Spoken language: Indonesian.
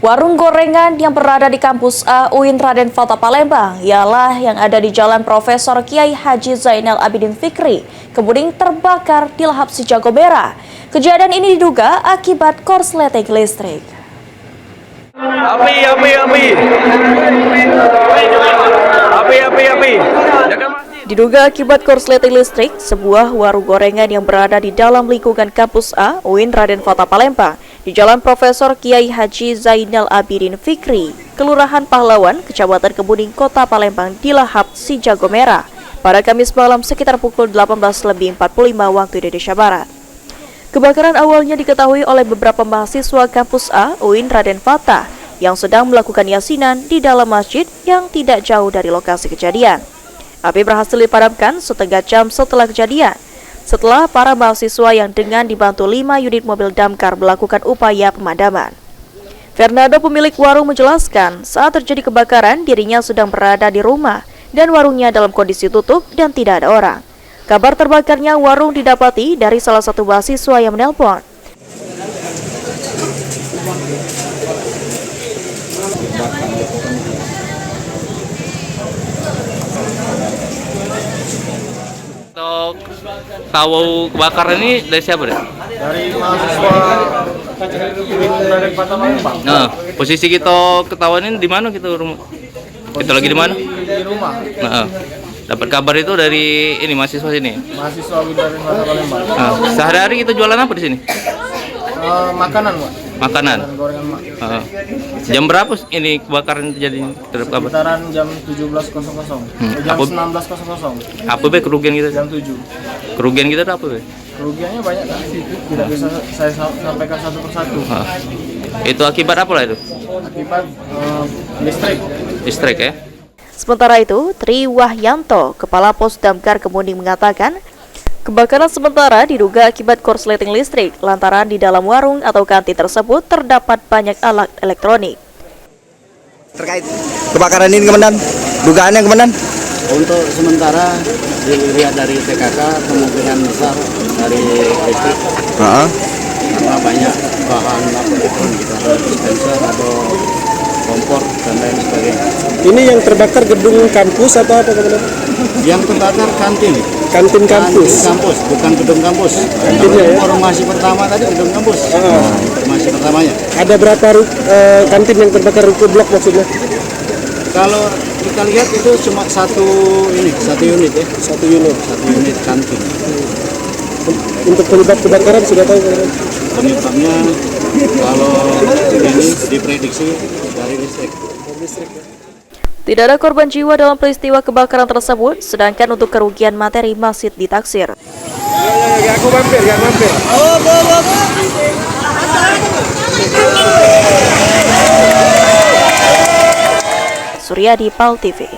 Warung gorengan yang berada di kampus A UIN Raden Fata Palembang ialah yang ada di Jalan Profesor Kiai Haji Zainal Abidin Fikri, kemudian terbakar di lahap si jago merah. Kejadian ini diduga akibat korsleting listrik. Api. Diduga akibat korsleting listrik, sebuah warung gorengan yang berada di dalam lingkungan kampus A UIN Raden Fata Palembang di Jalan Profesor Kiai Haji Zainal Abidin Fikri, Kelurahan Pahlawan, Kecamatan Kebuning, Kota Palembang dilahap si jago merah pada Kamis malam sekitar pukul 18.45 waktu Indonesia Barat. Kebakaran awalnya diketahui oleh beberapa mahasiswa kampus A UIN Raden Fata yang sedang melakukan yasinan di dalam masjid yang tidak jauh dari lokasi kejadian. Api berhasil dipadamkan setengah jam setelah kejadian, setelah para mahasiswa yang dengan dibantu 5 unit mobil damkar melakukan upaya pemadaman. Fernando, pemilik warung, menjelaskan saat terjadi kebakaran dirinya sedang berada di rumah dan warungnya dalam kondisi tutup dan tidak ada orang. Kabar terbakarnya warung didapati dari salah satu mahasiswa yang menelpon. Untuk tahu kebakaran ini dari siapa deh? Dari mahasiswa dari Kota Palembang. Nah, posisi kita ketahuan ini di mana kita rumah? Kita lagi di mana? Di rumah. Nah, dapat kabar itu dari ini mahasiswa sini. Mahasiswa dari Kota Palembang. Nah, sehari-hari kita jualan apa di sini? Makanan, Pak. Makanan. Gorengan, Mak. Jam berapa ini kebakaran terjadi? Terdapat kabar? Sekitaran jam 17.00. Jam 19.00. Apa be kerugian kita? Jam 7. Kerugian kita apa be? Kerugiannya banyak kan? Tidak bisa saya sampaikan satu persatu. Itu akibat apa lah itu? Akibat listrik. Listrik ya? Sementara itu, Tri Wahyanto, Kepala Pos Damkar Kemuning, mengatakan kebakaran sementara diduga akibat korsleting listrik lantaran di dalam warung atau kantin tersebut terdapat banyak alat elektronik. Terkait kebakaran ini, Komandan, dugaannya, Komandan? Untuk sementara dilihat dari TKK kemungkinan besar dari listrik karena banyak bahan elektronik dispenser atau kompor dan lain sebagainya. Ini yang terbakar gedung kampus atau apa, Komandan? Yang terbakar kantin Kantin kampus. Kantin kampus, bukan gedung kampus. Kantinnya, ya? Informasi pertama tadi gedung kampus. Informasi pertamanya. Ada berapa kantin yang terbakar, ruko blok maksudnya? Kalau kita lihat itu cuma satu unit ya. Satu unit kantin. Untuk penyebab kebakaran sudah tahu, Komandan? Penyebabnya kalau ini diprediksi dari listrik. Tidak ada korban jiwa dalam peristiwa kebakaran tersebut, sedangkan untuk kerugian materi masih ditaksir. Aku mampir. Suryadi, PAL TV.